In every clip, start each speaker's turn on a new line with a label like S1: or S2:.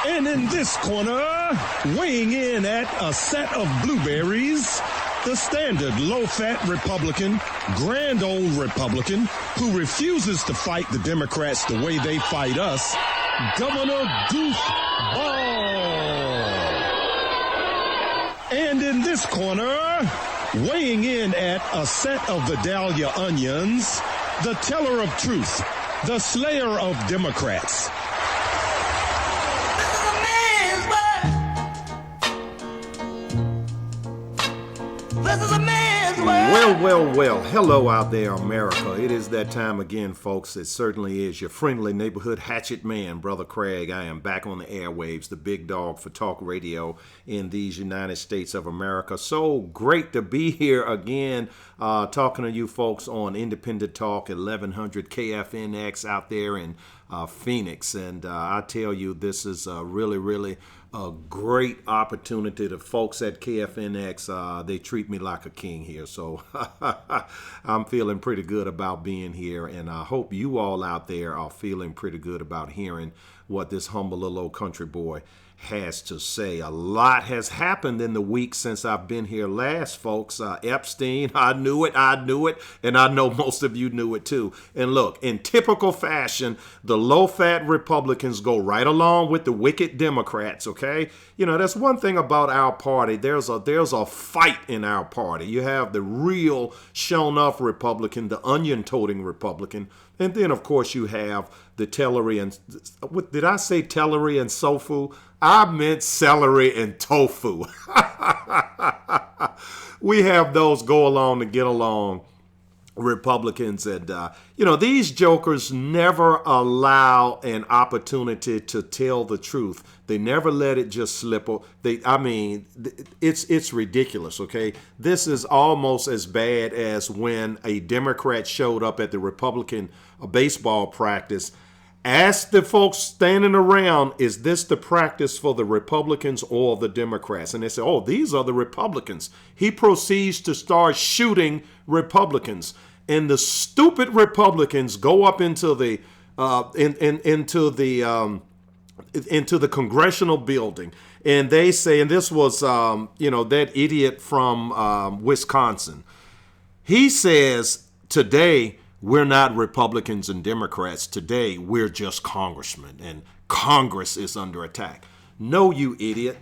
S1: And in this corner, weighing in at a set of blueberries, the standard low-fat Republican, grand old Republican, who refuses to fight the Democrats the way they fight us, Governor Goofball. And in this corner, weighing in at a set of Vidalia onions, the teller of truth, the slayer of Democrats.
S2: Well, hello out there, America. It is that time again, folks. It certainly is your friendly neighborhood hatchet man, Brother Craig. I am back on the airwaves, the big dog for talk radio in these United States of America. So great to be here again, talking to you folks on Independent Talk, 1100 KFNX out there in Phoenix. And I tell you, this is really a great opportunity. The folks at KFNX, they treat me like a king here. So I'm feeling pretty good about being here. And I hope you all out there are feeling pretty good about hearing what this humble little old country boy has to say. A lot has happened in the week since I've been here last, folks. Epstein, I knew it, and I know most of you knew it too. And look, in typical fashion, the low-fat Republicans go right along with the wicked Democrats, okay? You know, that's one thing about our party. There's a fight in our party. You have the real shown-off Republican, the onion-toting Republican, and then, of course, you have the Tellery and, did I say Tellery and Sofu? I meant celery and tofu. We have those go along to get along Republicans. And, these jokers never allow an opportunity to tell the truth. They never let it just slip. It's ridiculous, okay? This is almost as bad as when a Democrat showed up at the Republican baseball practice. Ask the folks standing around, is this the practice for the Republicans or the Democrats? And they say, oh, these are the Republicans. He proceeds to start shooting Republicans. And the stupid Republicans go up into the into the congressional building, and they say, and this was that idiot from Wisconsin. He says, today we're not Republicans and Democrats. Today we're just congressmen, and Congress is under attack. No, you idiot.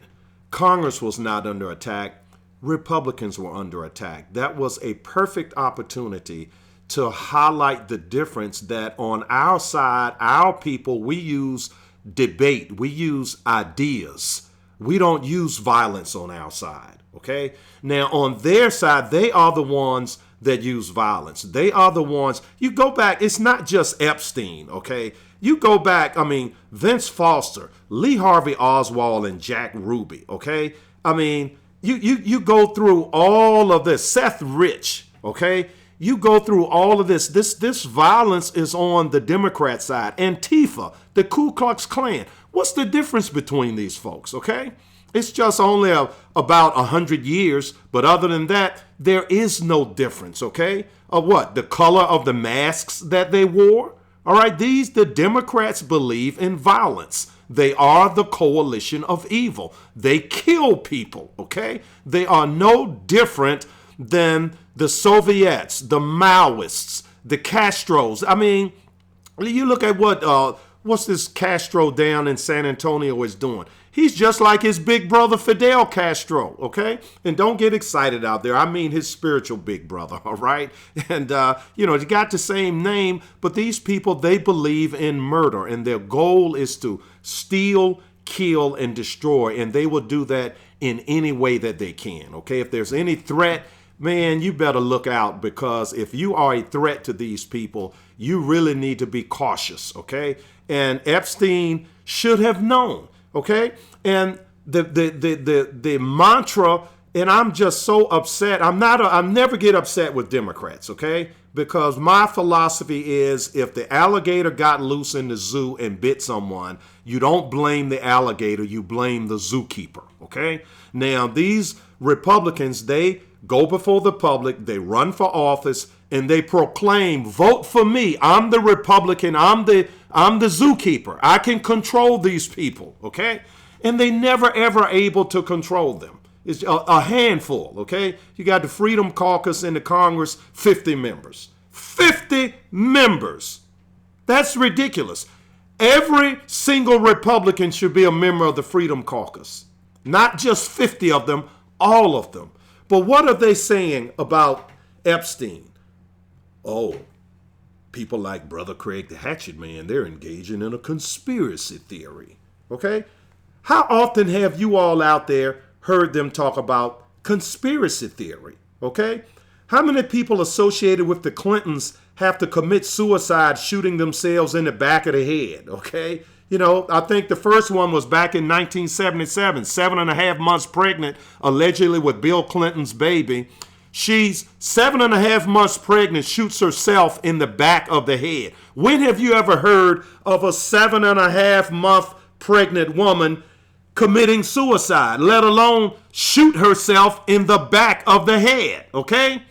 S2: Congress was not under attack. Republicans were under attack. That was a perfect opportunity to highlight the difference that on our side, our people, we use debate. We use ideas. We don't use violence on our side, okay? Now, on their side, they are the ones that use violence. They are the ones, you go back, it's not just Epstein, okay? You go back, Vince Foster, Lee Harvey Oswald, and Jack Ruby, okay? You go through all of this. Seth Rich, okay? You go through all of this. This violence is on the Democrat side. Antifa, the Ku Klux Klan. What's the difference between these folks, okay? It's just only about 100 years, but other than that, there is no difference, okay? Of what? The color of the masks that they wore? All right, the Democrats believe in violence. They are the coalition of evil. They kill people, okay? They are no different than the Soviets, the Maoists, the Castros. You look at what's this Castro down in San Antonio is doing. He's just like his big brother, Fidel Castro, okay? And don't get excited out there. I mean his spiritual big brother, all right? And, they got the same name, but these people, they believe in murder, and their goal is to steal, kill, and destroy, and they will do that in any way that they can, okay? If there's any threat, man, you better look out, because if you are a threat to these people, you really need to be cautious, okay? And Epstein should have known. Okay, and the mantra, and I'm just so upset. I never get upset with Democrats, okay? Because my philosophy is, if the alligator got loose in the zoo and bit someone, you don't blame the alligator, you blame the zookeeper, okay? Now, these Republicans, they go before the public, they run for office, and they proclaim, vote for me. I'm the Republican. I'm the I'm the zookeeper. I can control these people, okay? And they never, ever able to control them. It's a handful, okay? You got the Freedom Caucus in the Congress, 50 members. 50 members. That's ridiculous. Every single Republican should be a member of the Freedom Caucus. Not just 50 of them, all of them. But what are they saying about Epstein? Oh, people like Brother Craig the Hatchet Man, they're engaging in a conspiracy theory. Okay? How often have you all out there heard them talk about conspiracy theory? Okay? How many people associated with the Clintons have to commit suicide shooting themselves in the back of the head? Okay? You know, I think the first one was back in 1977, 7.5 months pregnant, allegedly with Bill Clinton's baby. She's 7.5 months pregnant, shoots herself in the back of the head. When have you ever heard of a 7.5 month pregnant woman committing suicide, let alone shoot herself in the back of the head? Okay?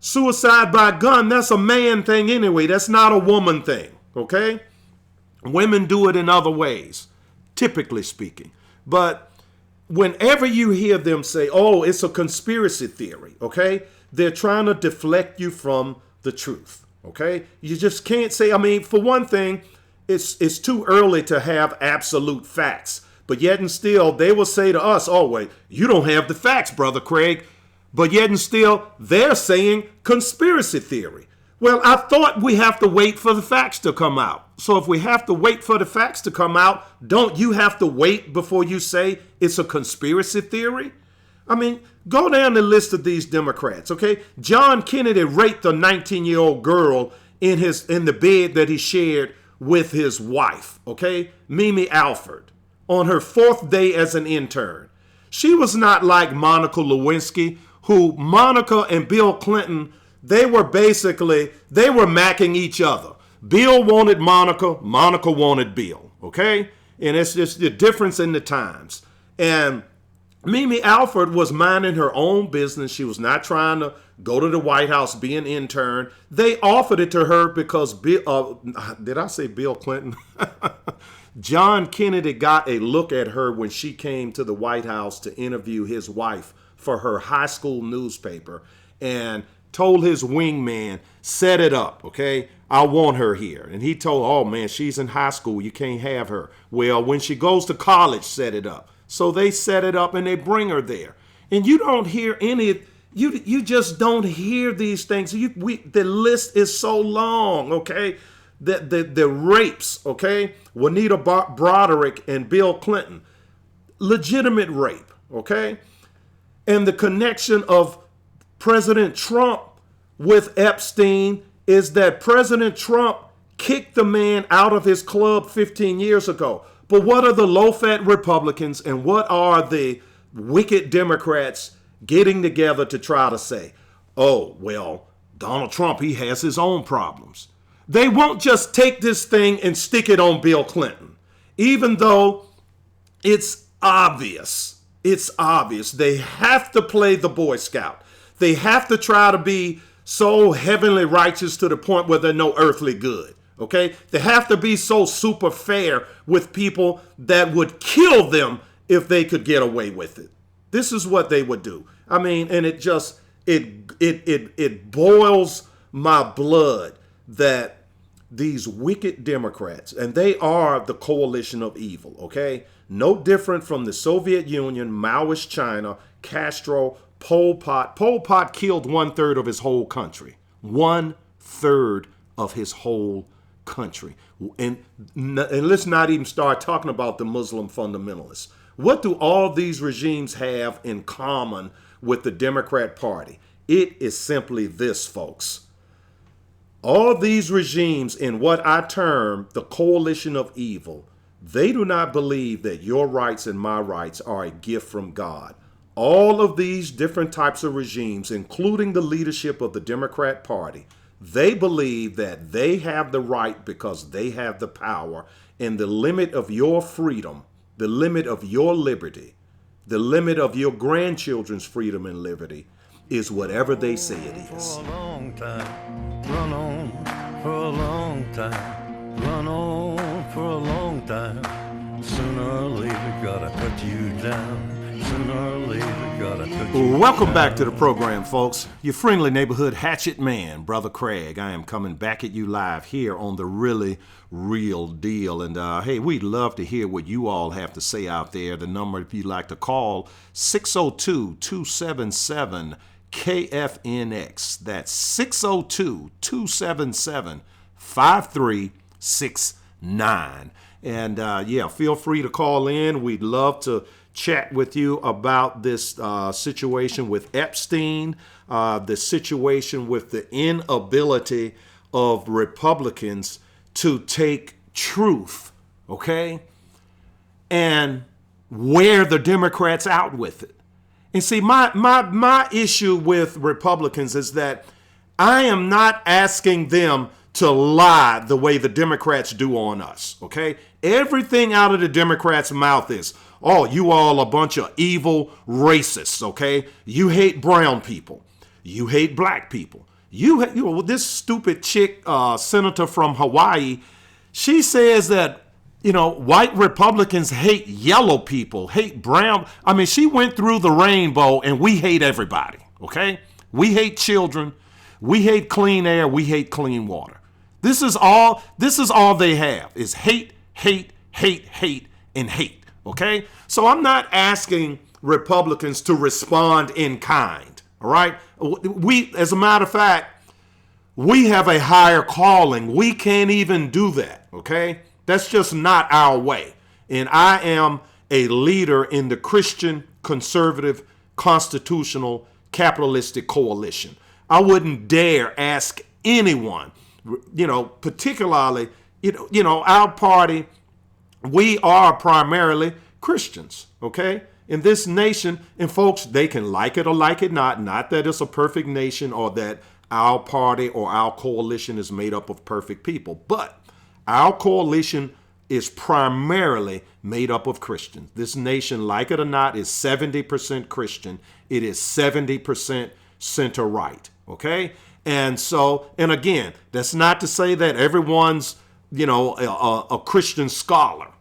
S2: Suicide by gun, that's a man thing anyway. That's not a woman thing. Okay? Women do it in other ways, typically speaking. But whenever you hear them say, oh, it's a conspiracy theory, okay, they're trying to deflect you from the truth, okay? You just can't say, I mean, for one thing, it's too early to have absolute facts. But yet and still, they will say to us, oh, wait, you don't have the facts, Brother Craig. But yet and still, they're saying conspiracy theory. Well, I thought we have to wait for the facts to come out. So if we have to wait for the facts to come out, don't you have to wait before you say it's a conspiracy theory? I mean, go down the list of these Democrats, okay? John Kennedy raped a 19-year-old girl in the bed that he shared with his wife, okay? Mimi Alford, on her 4th day as an intern. She was not like Monica Lewinsky, who Monica and Bill Clinton, they were macking each other. Bill wanted Monica, Monica wanted Bill, okay? And it's just the difference in the times. And Mimi Alford was minding her own business. She was not trying to go to the White House, be an intern. They offered it to her because did I say Bill Clinton? John Kennedy got a look at her when she came to the White House to interview his wife for her high school newspaper, and told his wingman, set it up, okay? I want her here. And he told, oh man, she's in high school. You can't have her. Well, when she goes to college, set it up. So they set it up and they bring her there. And you don't hear any, you just don't hear these things. The list is so long, okay? The rapes, okay? Juanita Broderick and Bill Clinton, legitimate rape, okay? And the connection of President Trump with Epstein is that President Trump kicked the man out of his club 15 years ago. But what are the low-fat Republicans and what are the wicked Democrats getting together to try to say? Oh, well, Donald Trump, he has his own problems. They won't just take this thing and stick it on Bill Clinton, even though it's obvious. It's obvious. They have to play the Boy Scout. They have to try to be so heavenly righteous to the point where they're no earthly good. Okay? They have to be so super fair with people that would kill them if they could get away with it. This is what they would do. I mean, and it just, it boils my blood that these wicked Democrats, and they are the coalition of evil, okay? No different from the Soviet Union, Maoist China, Castro, Pol Pot. Pol Pot killed 1/3 of his whole country. 1/3 of his whole country. And let's not even start talking about the Muslim fundamentalists. What do all these regimes have in common with the Democrat Party? It is simply this, folks. All these regimes in what I term the coalition of evil, they do not believe that your rights and my rights are a gift from God. All of these different types of regimes, including the leadership of the Democrat Party, they believe that they have the right because they have the power, and the limit of your freedom, the limit of your liberty, the limit of your grandchildren's freedom and liberty is whatever they say it is.
S3: For a long time, run on for a long time, run on for a long time. Sooner or later, gotta cut you down. Sooner or later, gotta cut you
S2: Welcome
S3: down.
S2: back to the program, folks. Your friendly neighborhood hatchet man, Brother Craig. I am coming back at you live here on the Really Real Deal. And hey, we'd love to hear what you all have to say out there. The number, if you'd like to call, 602-277-KFNX. That's 602-277-5369. And yeah, feel free to call in. We'd love to chat with you about this situation with Epstein, the situation with the inability of Republicans to take truth, okay, and wear the Democrats out with it. And see, my issue with Republicans is that I am not asking them to lie the way the Democrats do on us, okay? Everything out of the Democrats' mouth is, oh, you all a bunch of evil racists, okay? You hate brown people. You hate black people. This stupid chick, senator from Hawaii, she says that, white Republicans hate yellow people, hate brown. I mean, she went through the rainbow and we hate everybody, okay? We hate children. We hate clean air. We hate clean water. This is all they have is hate, hate, hate, hate, and hate, okay? So I'm not asking Republicans to respond in kind, all right? We, as a matter of fact, we have a higher calling. We can't even do that, okay? That's just not our way. And I am a leader in the Christian, conservative, constitutional, capitalistic coalition. I wouldn't dare ask anyone, particularly, our party, we are primarily Christians, okay? In this nation, and folks, they can like it or like it not that it's a perfect nation or that our party or our coalition is made up of perfect people, but our coalition is primarily made up of Christians. This nation, like it or not, is 70% Christian. It is 70% center-right, okay? And so, and again, that's not to say that everyone's, a Christian scholar,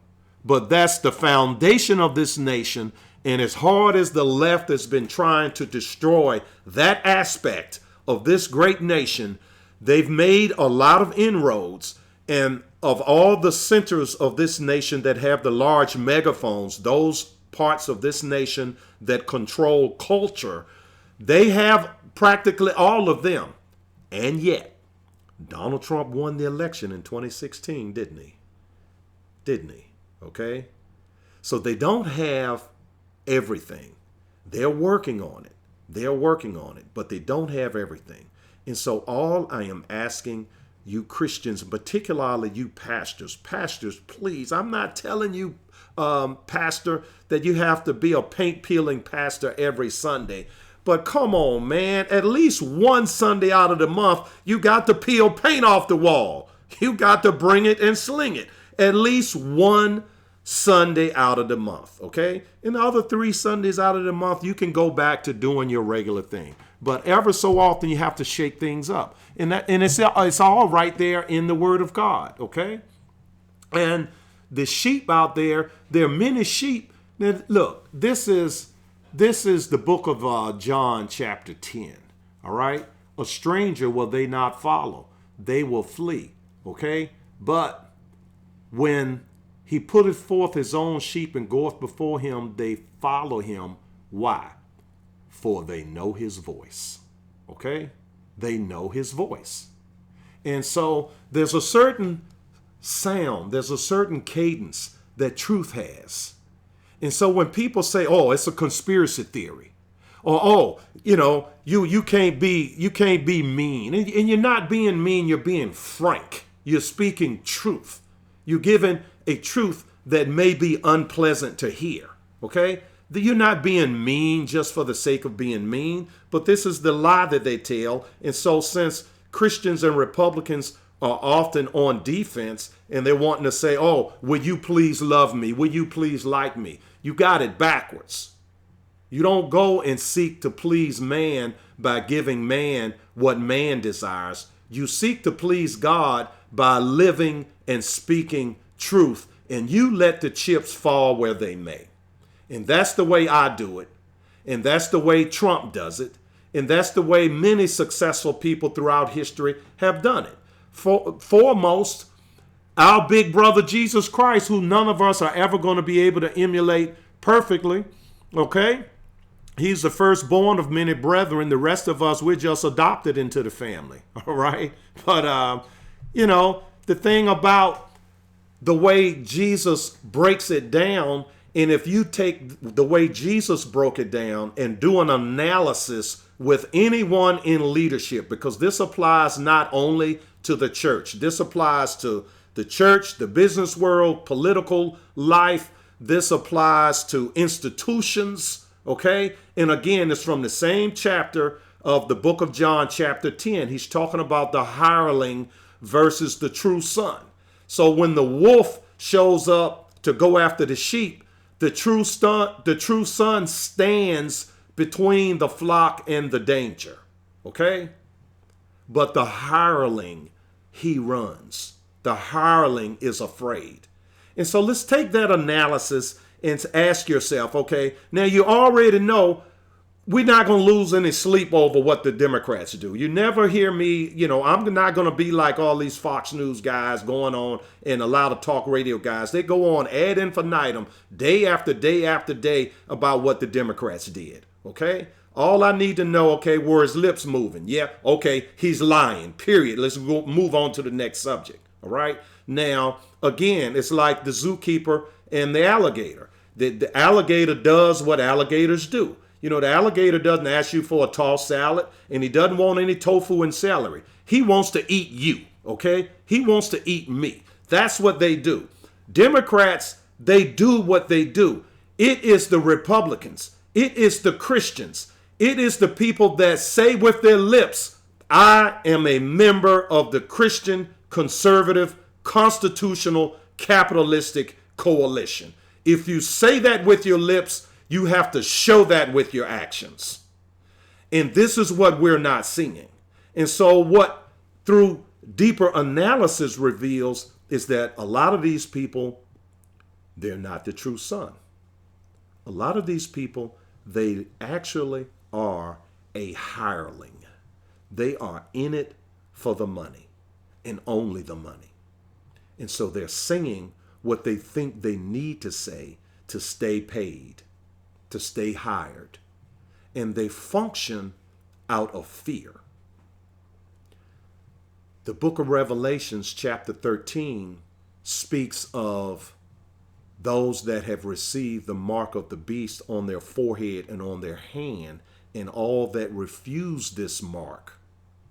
S2: but that's the foundation of this nation. And as hard as the left has been trying to destroy that aspect of this great nation, they've made a lot of inroads. And of all the centers of this nation that have the large megaphones, those parts of this nation that control culture, they have practically all of them. And yet, Donald Trump won the election in 2016, didn't he? Okay? So they don't have everything. They're working on it. But they don't have everything. And so all I am asking you Christians, particularly you pastors, please, I'm not telling you, pastor, that you have to be a paint-peeling pastor every Sunday. But come on, man, at least one Sunday out of the month, you got to peel paint off the wall. You got to bring it and sling it. At least one Sunday out of the month, okay? And the other 3 Sundays out of the month, you can go back to doing your regular thing. But ever so often, you have to shake things up. And it's all right there in the Word of God, okay? And the sheep out there are many sheep. Now, look, this is the book of John chapter 10, all right? A stranger will they not follow. They will flee, okay? But when he putteth forth his own sheep and goeth before him, they follow him. Why? For they know his voice, okay? They know his voice. And so there's a certain sound, there's a certain cadence that truth has. And so when people say, oh, it's a conspiracy theory, or, oh, you can't be mean. And you're not being mean, you're being frank. You're speaking truth. You're giving a truth that may be unpleasant to hear, okay? You're not being mean just for the sake of being mean, but this is the lie that they tell. And so since Christians and Republicans are often on defense and they're wanting to say, oh, will you please love me? Will you please like me? You got it backwards. You don't go and seek to please man by giving man what man desires. You seek to please God by living and speaking truth, and you let the chips fall where they may. And that's the way I do it. And that's the way Trump does it. And that's the way many successful people throughout history have done it. Foremost, our big brother Jesus Christ, who none of us are ever going to be able to emulate perfectly, okay? He's the firstborn of many brethren. The rest of us, we're just adopted into the family, all right? But, the thing about the way Jesus breaks it down, and if you take the way Jesus broke it down and do an analysis with anyone in leadership, because this applies not only to the church, this applies to the church, the business world, political life, this applies to institutions, okay? And again, it's from the same chapter of the book of John, chapter 10. He's talking about the hireling versus the true son. So when the wolf shows up to go after the sheep, the true son stands between the flock and the danger, okay? But the hireling, he runs. The hireling is afraid. And so let's take that analysis and ask yourself, okay, now you already know we're not going to lose any sleep over what the Democrats do. You never hear me, I'm not going to be like all these Fox News guys going on and a lot of talk radio guys. They go on ad infinitum, day after day after day about what the Democrats did, okay? All I need to know, okay, were his lips moving? Yeah, okay, he's lying, period. Let's move on to the next subject, all right? Now, again, it's like the zookeeper and the alligator. The alligator does what alligators do. The alligator doesn't ask you for a tossed salad, and he doesn't want any tofu and celery. He wants to eat you, okay? He wants to eat me. That's what they do. Democrats, they do what they do. It is the Republicans. It is the Christians. It is the people that say with their lips, I am a member of the Christian, conservative, constitutional, capitalistic coalition. If you say that with your lips, you have to show that with your actions. And this is what we're not seeing. And so what through deeper analysis reveals is that a lot of these people, they're not the true son. A lot of these people, they actually are a hireling. They are in it for the money and only the money. And so they're singing what they think they need to say to stay paid, to stay hired. And they function out of fear. The book of Revelations, chapter 13, speaks of those that have received the mark of the beast on their forehead and on their hand, and all that refuse this mark.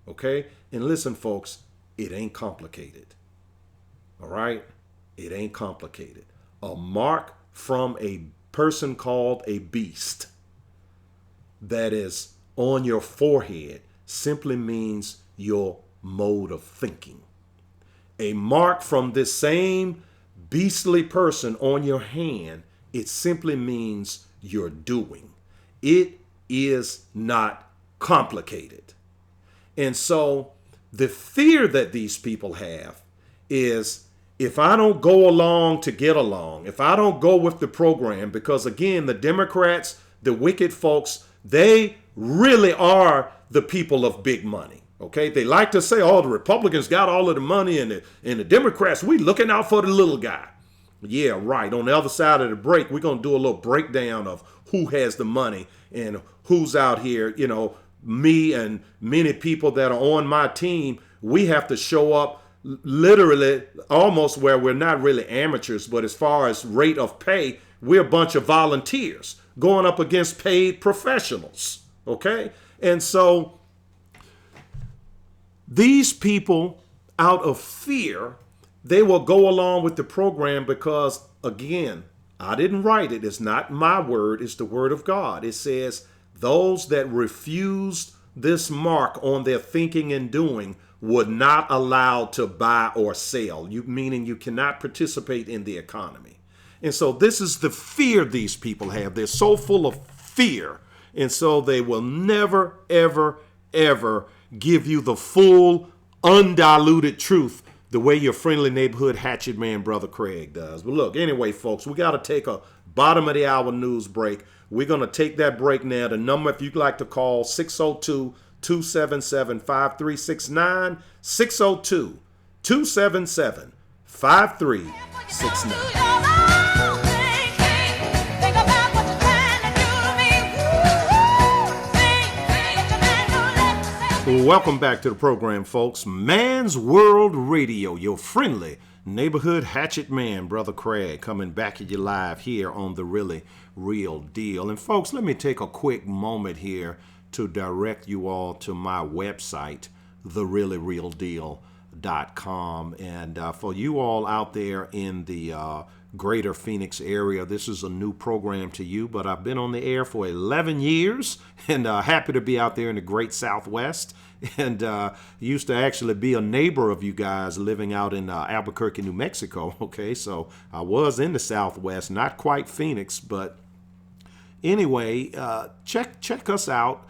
S2: Okay? And listen, folks, it ain't complicated. All right? It ain't complicated. A mark from a person called a beast that is on your forehead simply means your mode of thinking. A mark from this same beastly person on your hand, it simply means your doing. It is not complicated. And so the fear that these people have is, if I don't go along to get along, if I don't go with the program, because again, the Democrats, the wicked folks, they really are the people of big money. Okay, they like to say, oh, the Republicans got all of the money and the Democrats, we looking out for the little guy. Yeah, right. On the other side of the break, we're going to do a little breakdown of who has the money and who's out here. Me and many people that are on my team, we have to show up literally almost where we're not really amateurs, but as far as rate of pay, we're a bunch of volunteers going up against paid professionals. Okay. And so these people, out of fear, they will go along with the program because, again, I didn't write it. It's not my word. It's the word of God. It says those that refused this mark on their thinking and doing would not allow to buy or sell, meaning you cannot participate in the economy. And so this is the fear these people have. They're so full of fear. And so they will never, ever, ever give you the full, undiluted truth the way your friendly neighborhood hatchet man, Brother Craig, does. But look, anyway, folks, we got to take a bottom of the hour news break. We're going to take that break now. The number, if you'd like to call, 602-277-5369, 602-277-5369. Welcome back to the program, folks. Man's World Radio, your friendly neighborhood hatchet man, Brother Craig, coming back at you live here on The Really Real Deal. And folks, let me take a quick moment here to direct you all to my website, thereallyrealdeal.com. And for you all out there in the greater Phoenix area, this is a new program to you, but I've been on the air for 11 years and happy to be out there in the great Southwest. And used to actually be a neighbor of you guys living out in Albuquerque, New Mexico. Okay, so I was in the Southwest, not quite Phoenix, but anyway, check us out.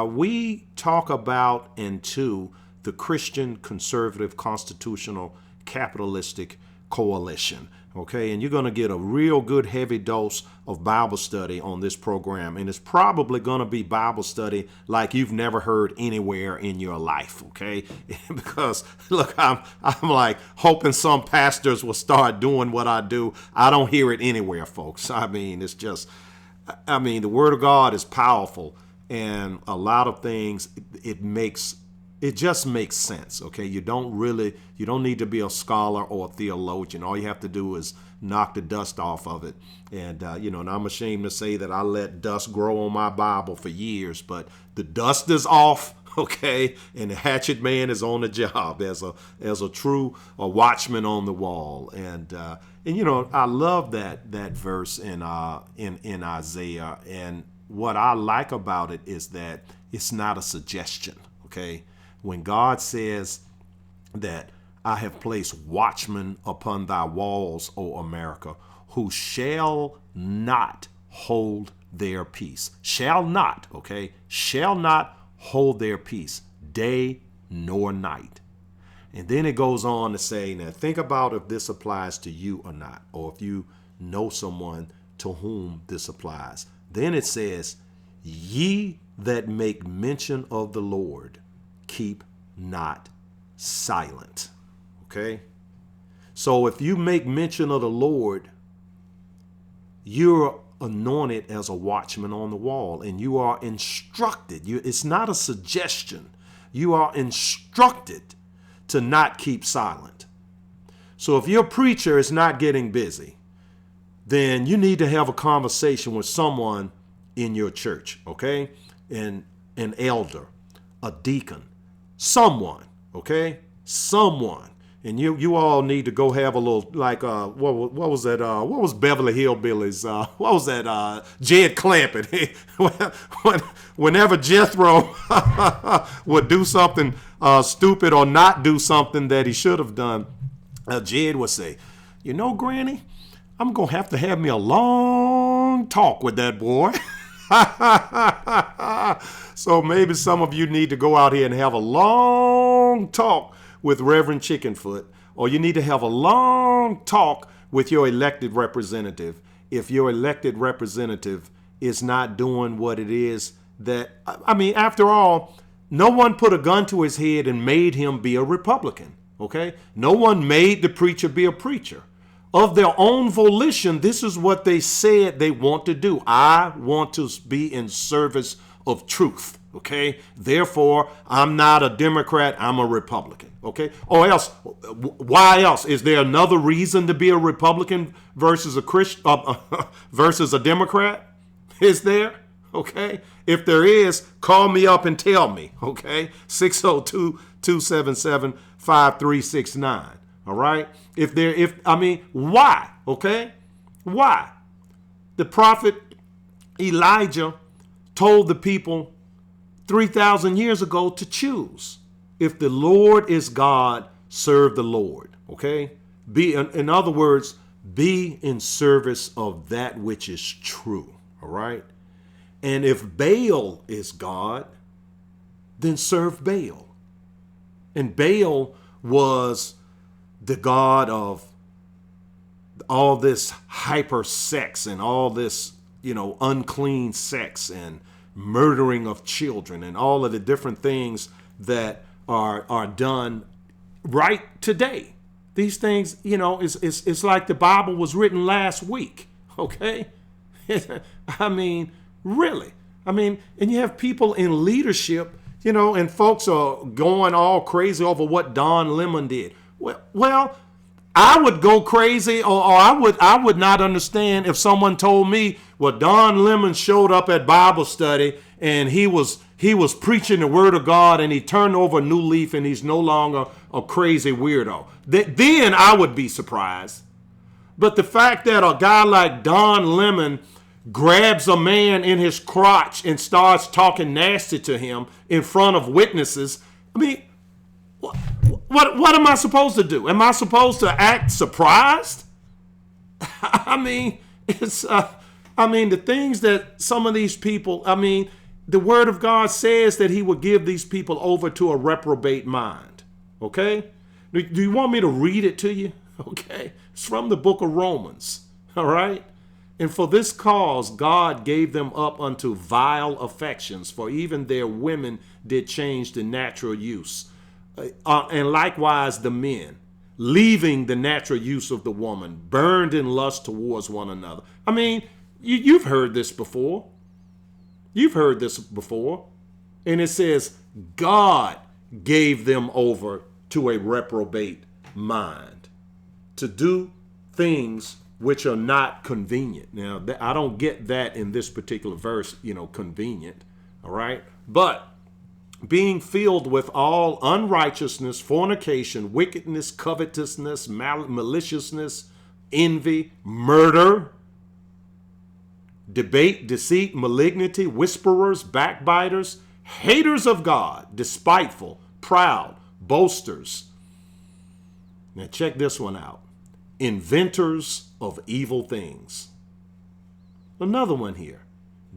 S2: We talk about and to the Christian Conservative Constitutional Capitalistic Coalition. Okay, and you're going to get a real good heavy dose of Bible study on this program. And it's probably going to be Bible study like you've never heard anywhere in your life. Okay, because look, I'm like hoping some pastors will start doing what I do. I don't hear it anywhere, folks. I mean, it's just, the Word of God is powerful, and a lot of things it just makes sense. Okay, you don't need to be a scholar or a theologian. All you have to do is knock the dust off of it. And and I'm ashamed to say that I let dust grow on my Bible for years, but the dust is off. Okay, and the hatchet man is on the job as a true watchman on the wall. And I love that verse in Isaiah. And what I like about it is that it's not a suggestion. Okay. When God says that I have placed watchmen upon thy walls, O America, who shall not hold their peace. Shall not hold their peace day nor night. And then it goes on to say, now think about if this applies to you or not, or if you know someone to whom this applies. Then it says, ye that make mention of the Lord, keep not silent. Okay? So if you make mention of the Lord, you're anointed as a watchman on the wall, and you are instructed. It's not a suggestion. You are instructed to not keep silent. So if your preacher is not getting busy, then you need to have a conversation with someone in your church, okay? An elder, a deacon, someone, okay? Someone. And you all need to go have a little, like, what was that? What was Beverly Hillbillies? What was that? Jed Clampett. Whenever Jethro would do something stupid or not do something that he should have done, Jed would say, Granny, I'm going to have me a long talk with that boy. So maybe some of you need to go out here and have a long talk with Reverend Chickenfoot, or you need to have a long talk with your elected representative if your elected representative is not doing what it is that, after all, no one put a gun to his head and made him be a Republican, okay? No one made the preacher be a preacher. Of their own volition, this is what they said they want to do. I want to be in service of truth, okay? Therefore, I'm not a Democrat, I'm a Republican, okay? Or else, why else? Is there another reason to be a Republican versus a Christian, versus a Democrat? Is there? Okay? If there is, call me up and tell me, okay? 602-277-5369. All right. Why? Okay. Why? The prophet Elijah told the people 3,000 years ago to choose. If the Lord is God, serve the Lord. Okay. In other words, be in service of that which is true. All right. And if Baal is God, then serve Baal. And Baal was the god of all this hyper sex and all this, unclean sex and murdering of children and all of the different things that are done right today. These things, it's like the Bible was written last week, okay? I mean, really. I mean, and you have people in leadership, and folks are going all crazy over what Don Lemon did. Well, I would go crazy, or I would not understand if someone told me, well, Don Lemon showed up at Bible study and he was preaching the word of God and he turned over a new leaf and he's no longer a crazy weirdo. Then I would be surprised. But the fact that a guy like Don Lemon grabs a man in his crotch and starts talking nasty to him in front of witnesses, I mean, what am I supposed to do? Am I supposed to act surprised? I mean, the things that some of these people, the word of God says that he would give these people over to a reprobate mind. Okay? Do you want me to read it to you? Okay? It's from the book of Romans. All right? And for this cause, God gave them up unto vile affections, for even their women did change the natural use. And likewise the men, leaving the natural use of the woman, burned in lust towards one another. I mean, you've heard this before. You've heard this before. And it says, God gave them over to a reprobate mind to do things which are not convenient. Now, I don't get that in this particular verse, convenient. All right. But being filled with all unrighteousness, fornication, wickedness, covetousness, maliciousness, envy, murder, debate, deceit, malignity, whisperers, backbiters, haters of God, despiteful, proud, boasters. Now check this one out. Inventors of evil things. Another one here.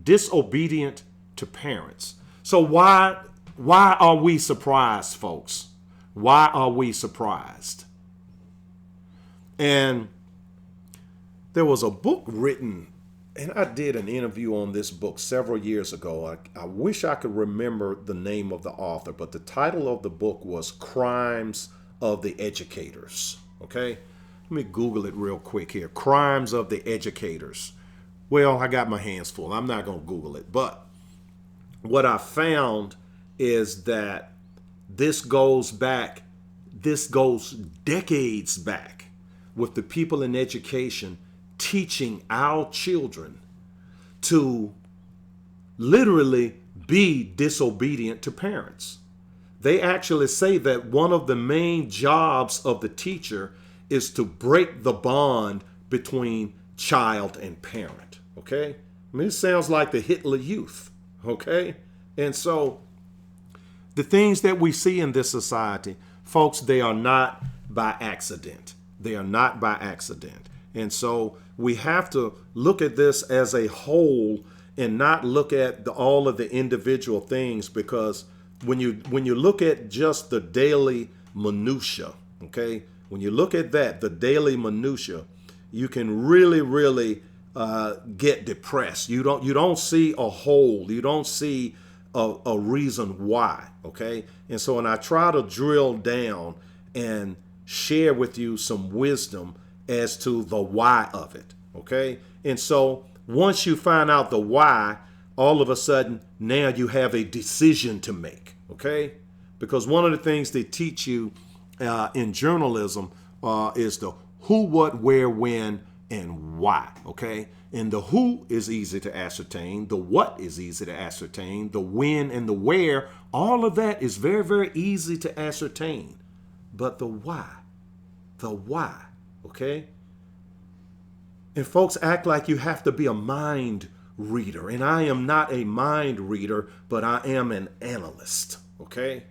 S2: Disobedient to parents. So why are we surprised, folks? Why are we surprised? And there was a book written, and I did an interview on this book several years ago. I wish I could remember the name of the author, but the title of the book was Crimes of the Educators. Okay? Let me Google it real quick here. Crimes of the Educators. Well, I got my hands full. I'm not going to Google it. But what I found is that this goes decades back with the people in education teaching our children to literally be disobedient to parents. They actually say that one of the main jobs of the teacher is to break the bond between child and parent. Okay? I mean, it sounds like the Hitler Youth. Okay? And so the things that we see in this society, folks, they are not by accident. They are not by accident. And so we have to look at this as a whole and not look at all of the individual things, because when you look at just the daily minutia, okay, when you look at that, the daily minutia, you can really get depressed. You don't see a whole. You don't see a reason why. Okay, and so when I try to drill down and share with you some wisdom as to the why of it. Okay, and so once you find out the why, all of a sudden now you have a decision to make. Okay, because one of the things they teach you in journalism is the who, what, where, when, and why. Okay, and the who is easy to ascertain, the what is easy to ascertain, the when and the where, all of that is very easy to ascertain. But the why, okay? And folks act like you have to be a mind reader, and I am not a mind reader, but I am an analyst, okay?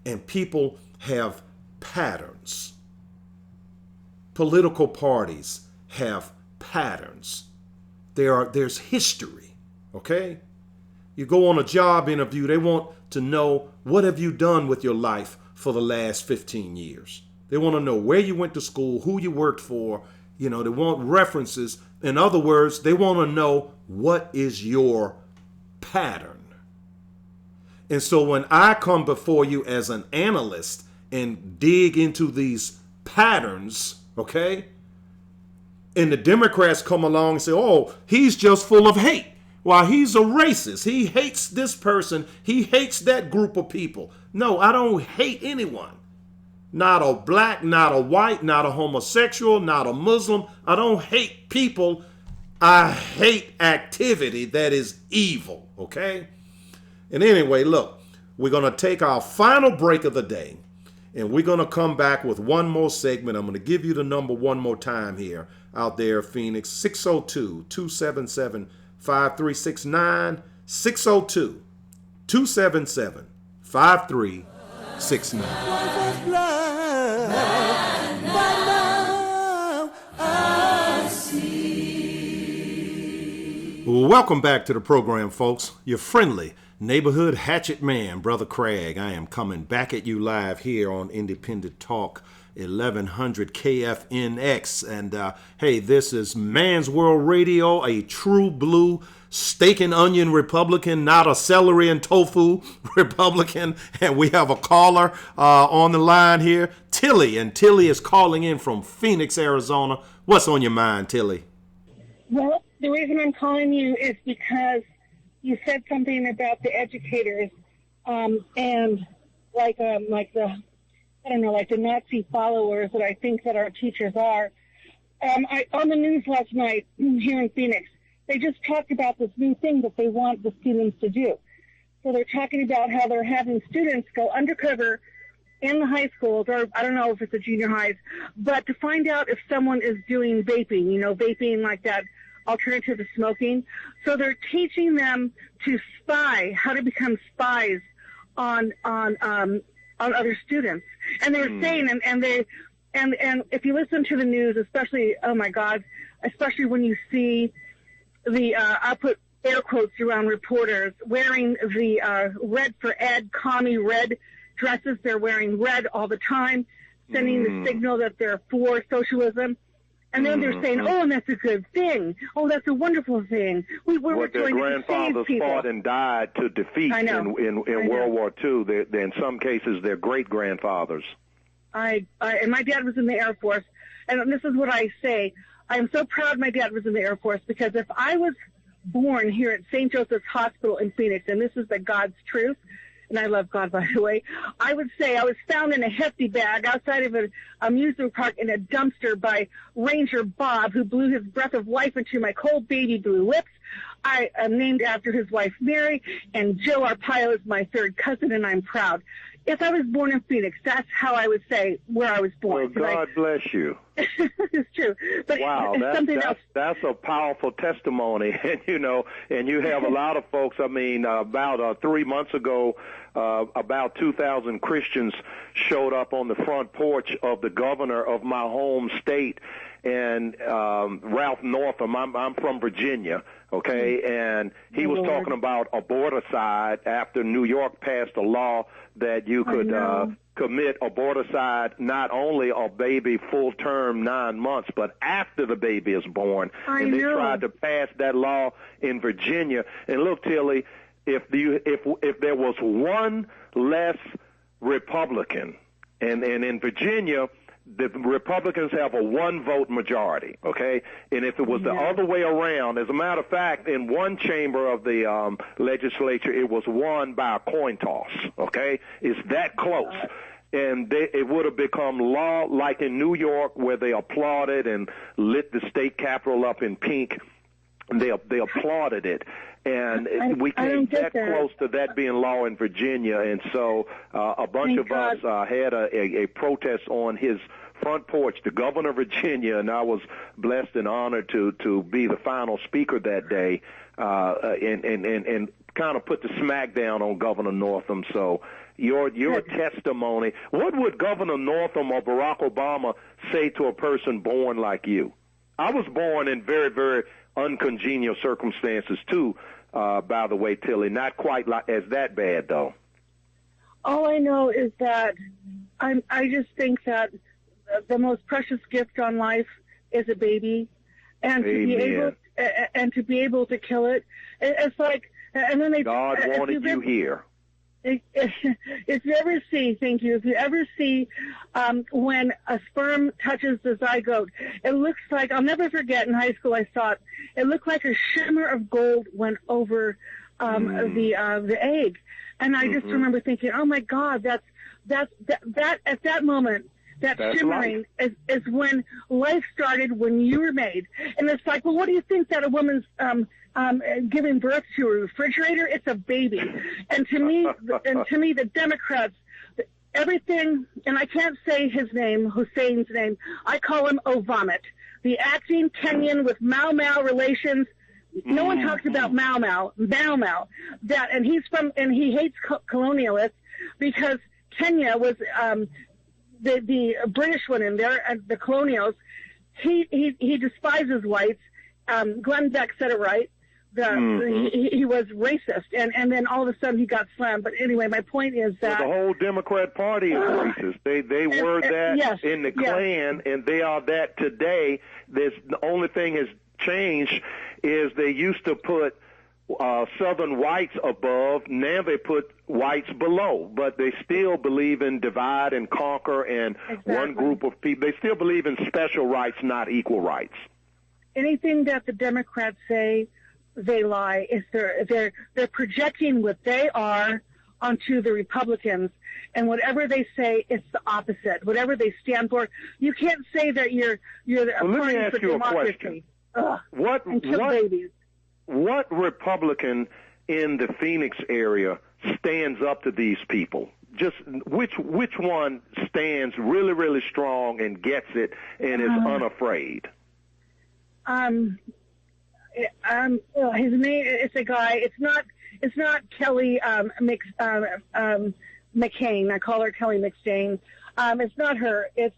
S2: And people have patterns. Political parties have patterns. There's history, okay? You go on a job interview, they want to know, what have you done with your life for the last 15 years. They want to know where you went to school, who you worked for. They want references. In other words, they want to know what is your pattern. And so when I come before you as an analyst and dig into these patterns, okay, and the Democrats come along and say, oh, he's just full of hate. Well, he's a racist. He hates this person. He hates that group of people. No, I don't hate anyone. Not a black, not a white, not a homosexual, not a Muslim. I don't hate people. I hate activity that is evil, okay? And anyway, look, we're going to take our final break of the day, and we're going to come back with one more segment. I'm going to give you the number one more time here out there, Phoenix, 602-277-5369, 602-277-5369. Welcome back to the program, folks. Your friendly neighborhood hatchet man, Brother Craig. I am coming back at you live here on Independent Talk 1100 KFNX. And hey, this is Man's World Radio, a true blue steak and onion Republican, not a celery and tofu Republican. And we have a caller on the line here, Tilly. And Tilly is calling in from Phoenix, Arizona. What's on your mind, Tilly?
S4: Well, the reason I'm calling you is because you said something about the educators and like the Nazi followers that I think that our teachers are. On the news last night here in Phoenix, they just talked about this new thing that they want the students to do. So they're talking about how they're having students go undercover in the high schools, or I don't know if it's the junior highs, but to find out if someone is doing vaping, vaping like that alternative to smoking. So they're teaching them to spy, how to become spies on other students. And they're saying, and if you listen to the news, especially, oh my God, especially when you see the, I'll put air quotes around reporters wearing the red for ed, commie red dresses. They're wearing red all the time, sending the signal that they're for socialism. And then they're saying, oh, and that's a good thing. Oh, that's a wonderful thing. We're
S5: what their
S4: trying to
S5: grandfathers
S4: save people.
S5: fought and died to defeat in World War II. In some cases, their great-grandfathers.
S4: And my dad was in the Air Force. And this is what I say. I am so proud my dad was in the Air Force, because if I was born here at St. Joseph's Hospital in Phoenix, and this is the God's truth, and I love God, by the way, I would say I was found in a hefty bag outside of an amusement park in a dumpster by Ranger Bob, who blew his breath of life into my cold baby blue lips. I am named after his wife, Mary, and Joe Arpaio is my third cousin, and I'm proud. If I was born in Phoenix, that's how I would say where I was born.
S5: Well, God bless you.
S4: It's true. But
S5: wow, that's a powerful testimony. And, and you have a lot of folks. I mean, about 3 months ago, about 2,000 Christians showed up on the front porch of the governor of my home state, and Ralph Northam. I'm from Virginia, okay, and he was talking about aborticide after New York passed a law that you could commit aborticide not only a baby full term 9 months, but after the baby is born. And they tried to pass that law in Virginia. And look, Tilly, if there was one less Republican, and in Virginia, the Republicans have a one-vote majority, okay? And if it was the other way around, as a matter of fact, in one chamber of the legislature, it was won by a coin toss, okay? It's that close. And it would have become law like in New York, where they applauded and lit the state capitol up in pink. They applauded it. And we came that close to that being law in Virginia. And so a bunch of us had a protest on his front porch, the governor of Virginia, and I was blessed and honored to be the final speaker that day, and kind of put the smack down on Governor Northam. So your testimony, what would Governor Northam or Barack Obama say to a person born like you? I was born in very, very uncongenial circumstances too, by the way, Tilly. Not quite as that bad, though.
S4: All I know is that I just think that the most precious gift on life is a baby, and to be able to kill it, it's like, and then they
S5: God wanted you here.
S4: If you ever see, thank you, if you ever see when a sperm touches the zygote, it looks like, I'll never forget in high school I saw it, it looked like a shimmer of gold went over the egg. And I just remember thinking, oh my God, that at that moment, that
S5: That's
S4: shimmering is when life started, when you were made. And it's like, well, what do you think that a woman's giving birth to? A refrigerator? It's a baby. And to me, the Democrats, everything, and I can't say his name, Hussein's name, I call him Ovomit, the acting Kenyan with Mau Mau relations. No one talks about Mau Mau, that, and he hates colonialists because Kenya was, the British one in there, the colonials, he despises whites. Glenn Beck said it right. He was racist, and then all of a sudden he got slammed. But anyway, my point is that
S5: the whole Democrat Party is racist. They were that in the Klan, and they are that today. The only thing has changed is they used to put Southern whites above. Now they put whites below, but they still believe in divide and conquer and one group of people. They still believe in special rights, not equal rights.
S4: Anything that the Democrats say, they lie. If they're projecting what they are onto the Republicans, and whatever they say, it's the opposite. Whatever they stand for, you can't say that you're the
S5: let me ask
S4: for
S5: you
S4: democracy.
S5: a question.
S4: And kill babies.
S5: What Republican in the Phoenix area stands up to these people? Just which one stands really, really strong and gets it and is unafraid?
S4: His name, it's a guy. It's not Kelly McCain. I call her Kelly McStain. It's not her. It's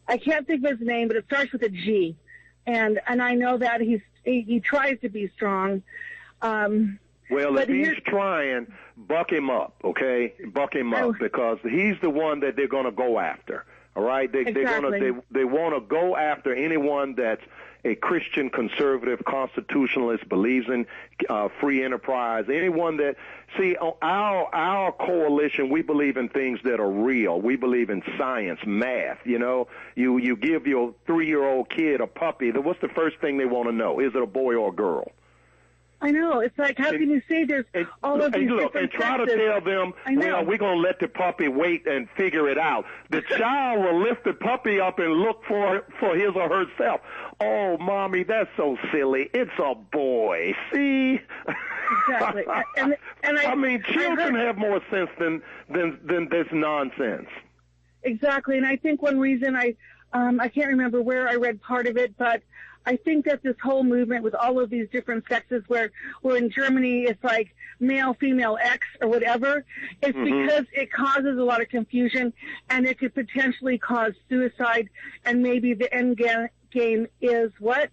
S4: I can't think of his name, but it starts with a G. And I know that he tries to be strong.
S5: Well, if he's trying, buck him up, okay? Buck him up, because he's the one that they're going to go after. All right, they want to go after anyone that's a Christian conservative constitutionalist, believes in free enterprise. Anyone that our coalition, we believe in things that are real. We believe in science, math. You know, you give your 3-year-old kid a puppy. What's the first thing they want to know? Is it a boy or a girl?
S4: I know. It's like, how can you say there's all of these different
S5: and try
S4: sexes?
S5: to tell them, well, we're going to let the puppy wait and figure it out. The child will lift the puppy up and look for his or herself. Oh, Mommy, that's so silly. It's a boy. See?
S4: Exactly. And
S5: I mean, children have more sense than this nonsense.
S4: Exactly. And I think one reason I can't remember where I read part of it, but I think that this whole movement with all of these different sexes where in Germany it's like male, female, X or whatever, it's because it causes a lot of confusion and it could potentially cause suicide, and maybe the end game is what?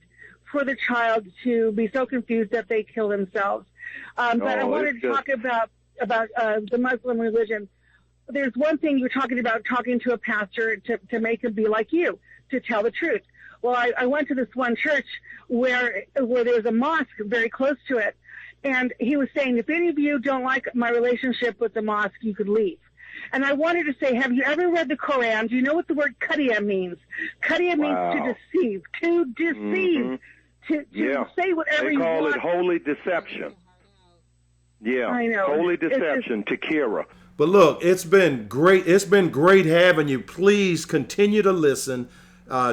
S4: For the child to be so confused that they kill themselves. But I wanted to talk about the Muslim religion. There's one thing you're talking about, talking to a pastor to make him be like you, to tell the truth. Well, I went to this one church where there's a mosque very close to it, and he was saying, if any of you don't like my relationship with the mosque, you could leave. And I wanted to say, have you ever read the Quran? Do you know what the word qadiya means? Qadiya means to deceive, to say whatever you want.
S5: They call it holy deception. Yeah,
S4: I know.
S5: Holy deception, Takira.
S2: But look, it's been great. It's been great having you. Please continue to listen.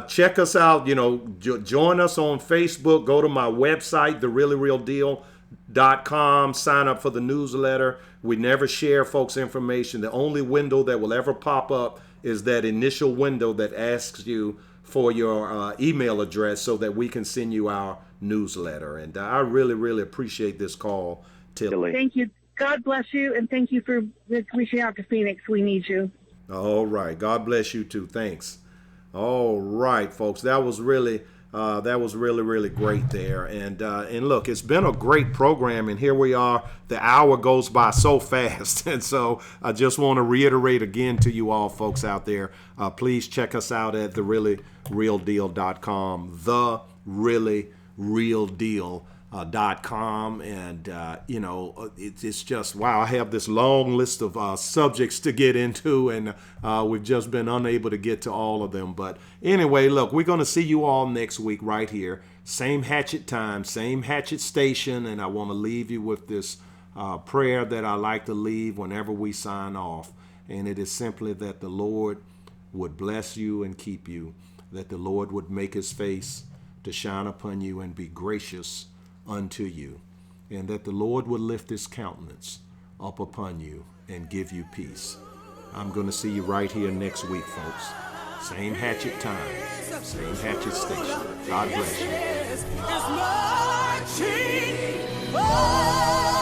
S2: Check us out. You know, join us on Facebook. Go to my website, thereallyrealdeal.com. Sign up for the newsletter. We never share folks' information. The only window that will ever pop up is that initial window that asks you for your email address so that we can send you our newsletter. And I really, really appreciate this call, Tilly.
S4: Thank you. God bless you, and thank you for reaching out to Phoenix. We need you.
S2: All right. God bless you too. Thanks. All right, folks. That was really That was really, really great there. And look, it's been a great program, and here we are. The hour goes by so fast. And so I just want to reiterate again to you all folks out there, please check us out at thereallyrealdeal.com, thereallyrealdeal.com. And, it's just, wow, I have this long list of subjects to get into, and we've just been unable to get to all of them. But anyway, look, we're going to see you all next week right here. Same hatchet time, same hatchet station. And I want to leave you with this prayer that I like to leave whenever we sign off. And it is simply that the Lord would bless you and keep you, that the Lord would make his face to shine upon you and be gracious unto you, and that the Lord would lift his countenance up upon you and give you peace. I'm going to see you right here next week, folks. Same hatchet time, same hatchet station. God bless you.